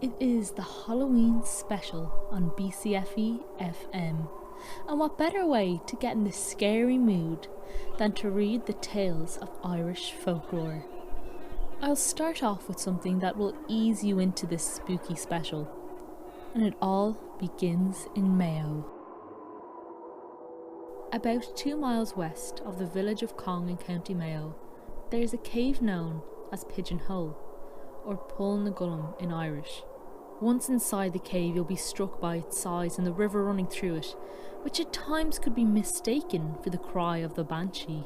It is the Halloween special on BCFE FM, and what better way to get in the scary mood than to read the tales of Irish folklore. I'll start off with something that will ease you into this spooky special, and it all begins in Mayo. About 2 miles west of the village of Cong in County Mayo, there is a cave known as Pigeon Hole, or Pull na Gulum in Irish. Once inside the cave, you'll be struck by its size and the river running through it, which at times could be mistaken for the cry of the banshee.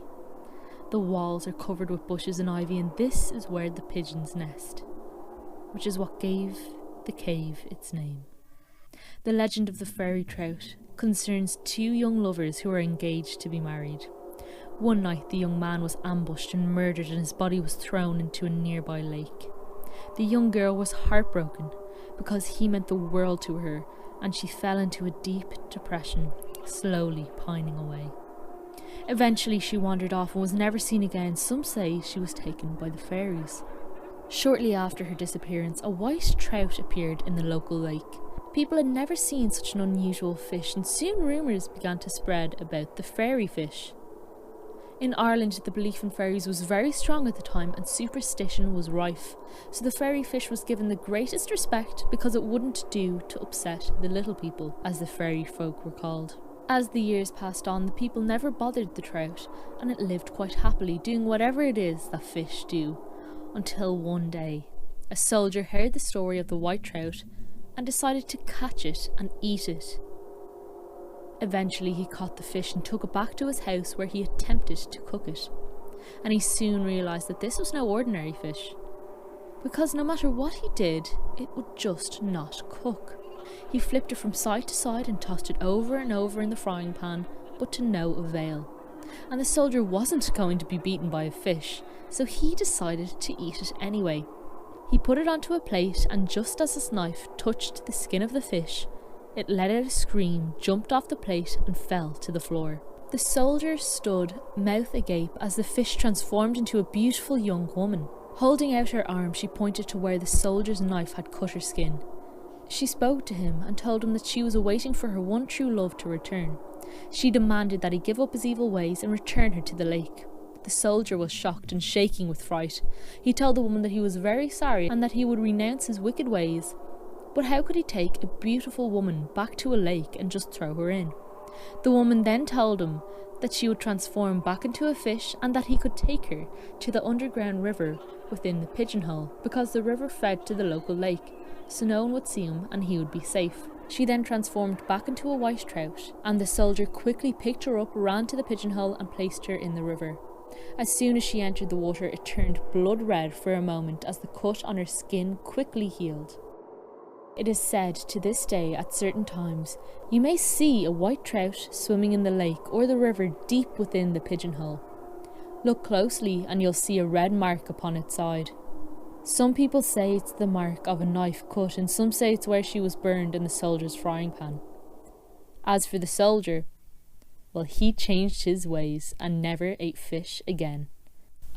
The walls are covered with bushes and ivy, and this is where the pigeons nest, which is what gave the cave its name. The legend of the fairy trout concerns 2 young lovers who are engaged to be married. One night the young man was ambushed and murdered, and his body was thrown into a nearby lake. The young girl was heartbroken because he meant the world to her, and she fell into a deep depression, slowly pining away. Eventually she wandered off and was never seen again. Some say she was taken by the fairies. Shortly after her disappearance, a white trout appeared in the local lake. People had never seen such an unusual fish, and soon rumours began to spread about the fairy fish. In Ireland, the belief in fairies was very strong at the time, and superstition was rife, so the fairy fish was given the greatest respect because it wouldn't do to upset the little people, as the fairy folk were called. As the years passed on, the people never bothered the trout, and it lived quite happily, doing whatever it is that fish do, until one day, a soldier heard the story of the white trout and decided to catch it and eat it. Eventually he caught the fish and took it back to his house, where he attempted to cook it, and he soon realised that this was no ordinary fish, because no matter what he did, it would just not cook. He flipped it from side to side and tossed it over and over in the frying pan, but to no avail, and the soldier wasn't going to be beaten by a fish, so he decided to eat it anyway. He put it onto a plate, and just as his knife touched the skin of the fish, it let out a scream, jumped off the plate and fell to the floor. The soldier stood, mouth agape, as the fish transformed into a beautiful young woman. Holding out her arm, she pointed to where the soldier's knife had cut her skin. She spoke to him and told him that she was awaiting for her one true love to return. She demanded that he give up his evil ways and return her to the lake. The soldier was shocked and shaking with fright. He told the woman that he was very sorry and that he would renounce his wicked ways. But how could he take a beautiful woman back to a lake and just throw her in? The woman then told him that she would transform back into a fish, and that he could take her to the underground river within the Pigeon Hole, because the river fed to the local lake, so no one would see him and he would be safe. She then transformed back into a white trout, and the soldier quickly picked her up, ran to the Pigeon Hole and placed her in the river. As soon as she entered the water, it turned blood red for a moment as the cut on her skin quickly healed. It is said to this day, at certain times, you may see a white trout swimming in the lake or the river deep within the Pigeon Hole. Look closely and you'll see a red mark upon its side. Some people say it's the mark of a knife cut, and some say it's where she was burned in the soldier's frying pan. As for the soldier, well, he changed his ways and never ate fish again.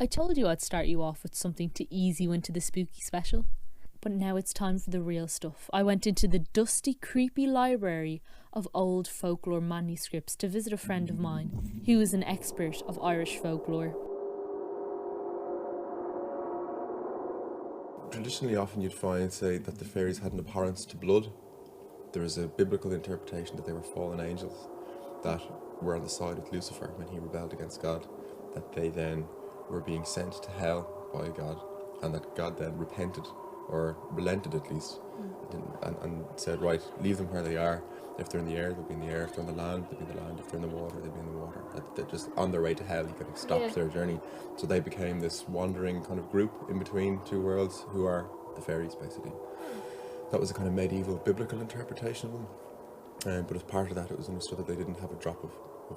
I told you I'd start you off with something to ease you into the spooky special. But now it's time for the real stuff. I went into the dusty, creepy library of old folklore manuscripts to visit a friend of mine who is an expert of Irish folklore. Traditionally, often you'd find, say, that the fairies had an abhorrence to blood. There is a biblical interpretation that they were fallen angels that were on the side of Lucifer when he rebelled against God, that they then were being sent to hell by God, and that God then repented, or relented at least, and said, right, leave them where they are. If they're in the air, they'll be in the air. If they're on the land, they'll be in the land. If they're in the water, they'll be in the water. That they're just on their way to hell. He kind of stopped their journey. So they became this wandering kind of group in between two worlds, who are the fairies, basically. That was a kind of medieval biblical interpretation of them. But as part of that, it was understood that they didn't have a drop of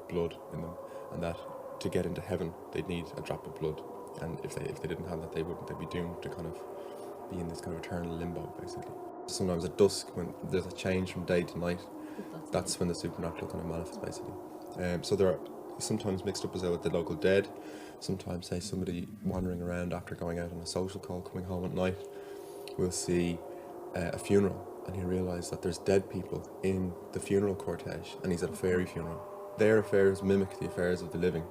blood in them, and that to get into heaven, they'd need a drop of blood. And if they didn't have that, they'd be doomed to kind of be in this kind of eternal limbo, basically. Sometimes at dusk, when there's a change from day to night, that's when the supernatural kind of manifests, basically. So there are sometimes mixed up as though with the local dead. Sometimes, say, somebody wandering around after going out on a social call, coming home at night, we'll see a funeral, and he realised that there's dead people in the funeral cortege, and he's at a fairy funeral. Their affairs mimic the affairs of the living.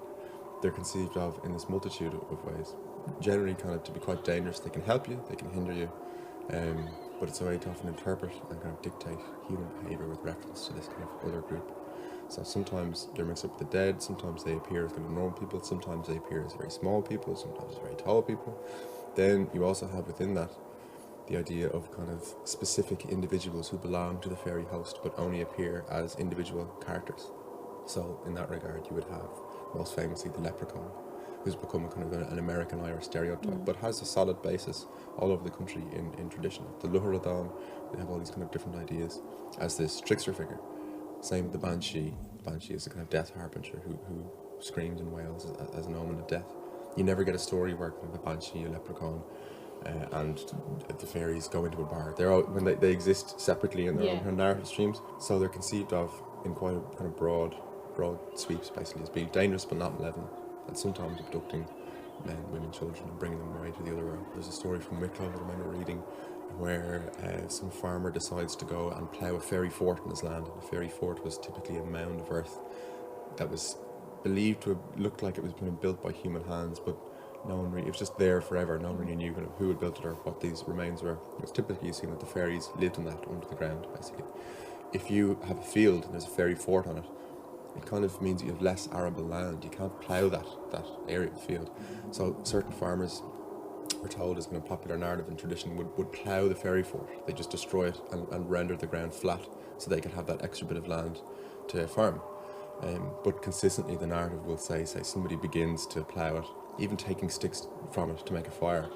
They're conceived of in this multitude of ways. Generally, kind of to be quite dangerous. They can help you, they can hinder you, but it's a way to often interpret and kind of dictate human behaviour with reference to this kind of other group. So sometimes they're mixed up with the dead, sometimes they appear as kind of normal people, sometimes they appear as very small people, sometimes as very tall people. Then you also have within that the idea of kind of specific individuals who belong to the fairy host but only appear as individual characters. So in that regard you would have most famously the leprechaun, who's become a kind of an American Irish stereotype, but has a solid basis all over the country in tradition. The Lutheradan, they have all these kind of different ideas as this trickster figure. Same with the banshee. The banshee is a kind of death harbinger who screams and wails as an omen of death. You never get a story where kind of a banshee, a leprechaun, and the fairies go into a bar. They're all, when they exist separately in their own narrative streams, so they're conceived of in quite a kind of broad sweeps, basically, as being dangerous but not malevolent, and sometimes abducting men, women, children, and bringing them away to the other world. There's a story from Wicklow that I remember reading where some farmer decides to go and plough a fairy fort in his land. And the fairy fort was typically a mound of earth that was believed to have looked like it was being built by human hands, but no one really, it was just there forever. No one really knew kind of who had built it or what these remains were. It was typically seen that the fairies lived in that under the ground, basically. If you have a field and there's a fairy fort on it, it kind of means you have less arable land. You can't plough that area of the field. So certain farmers, we're told, is kind of popular narrative and tradition, would plough the fairy fort. They just destroy it and render the ground flat so they could have that extra bit of land to farm. But consistently the narrative will say somebody begins to plough it, even taking sticks from it to make a fire,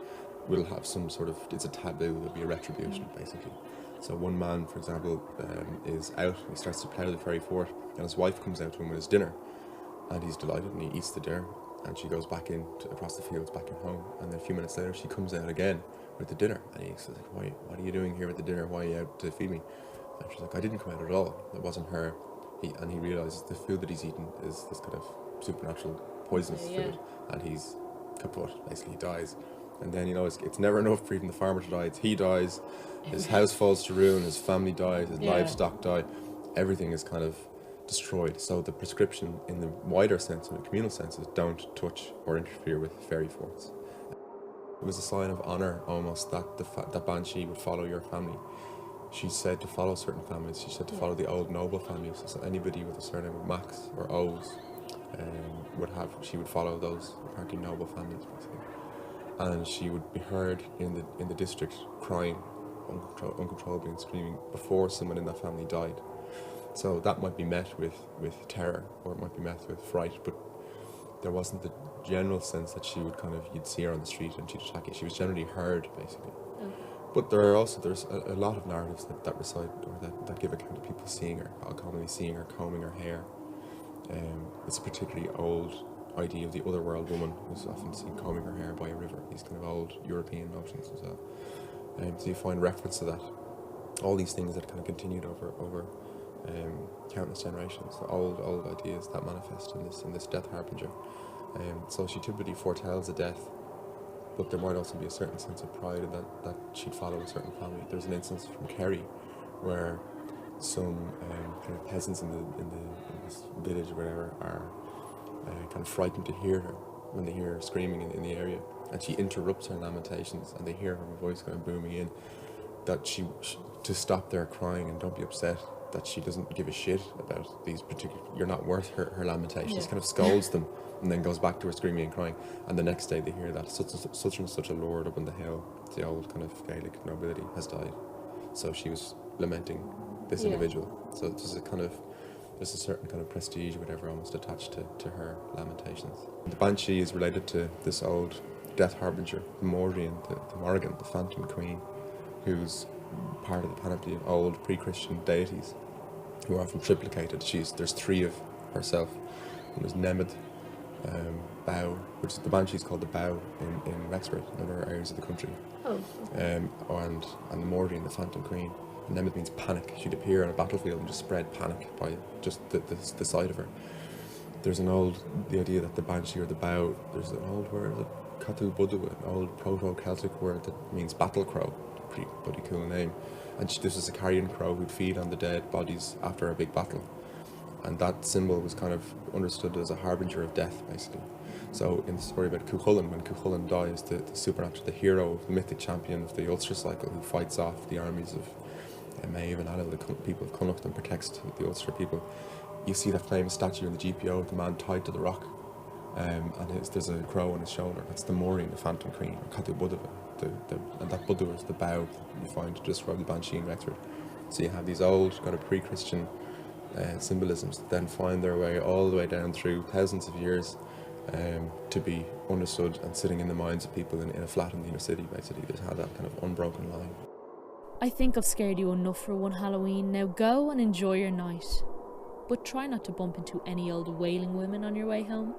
will have some sort of, it's a taboo, there'll be a retribution, basically. So one man, for example, is out, he starts to plough the fairy fort, and his wife comes out to him with his dinner, and he's delighted and he eats the dinner, and she goes back in across the fields back in home, and then a few minutes later she comes out again with the dinner, and he's like, what are you doing here with the dinner? Why are you out to feed me? And she's like, I didn't come out at all, it wasn't her. And he realises the food that he's eaten is this kind of supernatural poisonous food, and he's kaput, basically he dies. And then, you know, it's never enough for even the farmer to die. He dies, his house falls to ruin, his family dies, his livestock die, everything is kind of destroyed. So the prescription in the wider sense, in the communal sense, is don't touch or interfere with fairy forts. It was a sign of honour almost that that banshee would follow your family. She said to follow certain families. She said to follow the old noble families. So anybody with a surname of Max or O's she would follow those apparently noble families, basically. And she would be heard in the district crying uncontrollably and screaming before someone in that family died. So that might be met with terror, or it might be met with fright, but there wasn't the general sense that she would you'd see her on the street and she'd attack you. She was generally heard, basically. Okay. But there's a lot of narratives that recite, or that give account of people seeing her, commonly seeing her combing her hair. It's a particularly old idea of the otherworld woman who's often seen combing her hair by a river. These kind of old European notions as well. So you find reference to that. All these things that kind of continued over countless generations. The old ideas that manifest in this death harbinger. So she typically foretells a death, but there might also be a certain sense of pride in that she'd follow a certain family. There's an instance from Kerry where some kind of peasants in this village or whatever are kind of frightened to hear her when they hear her screaming in the area, and she interrupts her lamentations, and they hear her voice kind of booming in, that she to stop their crying and don't be upset, that she doesn't give a shit about these particular, you're not worth her lamentations. Kind of scolds them and then goes back to her screaming and crying, and the next day they hear that such and such a lord up in the hill, the old kind of Gaelic nobility, has died. So she was lamenting this individual. So there's a certain kind of prestige or whatever almost attached to her lamentations. The banshee is related to this old death harbinger, the Morrigan, the Morrigan, the phantom queen, who's part of the panoply of old pre-Christian deities who are often triplicated. There's three of herself. And there's Nemeth, Bow, which is the banshee is called the Bow in Wexford and other areas of the country. Oh. And the Morrigan, the phantom queen. Nemeth means panic. She'd appear on a battlefield and just spread panic by just the sight of her. There's the idea that the banshee or the bow, there's an old word, Catu Budu, an old proto-Celtic word that means battle crow. pretty bloody cool name. And this was a carrion crow who'd feed on the dead bodies after a big battle. And that symbol was kind of understood as a harbinger of death, basically. So in the story about Cuchulainn, when Cuchulainn dies, the supernatural, the hero, the mythic champion of the Ulster cycle, who fights off the armies of Maeve and Alil, the people of Connacht, and protects the Ulster people, you see that famous statue in the GPO of the man tied to the rock, and there's a crow on his shoulder. That's the Maureen, the Phantom Queen, Catu Buddha, and that Buddha is the bow that you find to describe the Banshee in Wexford. So you have these old kind of pre-Christian symbolisms that then find their way all the way down through thousands of years to be understood and sitting in the minds of people in a flat in the inner city, basically, that have that kind of unbroken line. I think I've scared you enough for one Halloween. Now go and enjoy your night. But try not to bump into any old wailing women on your way home.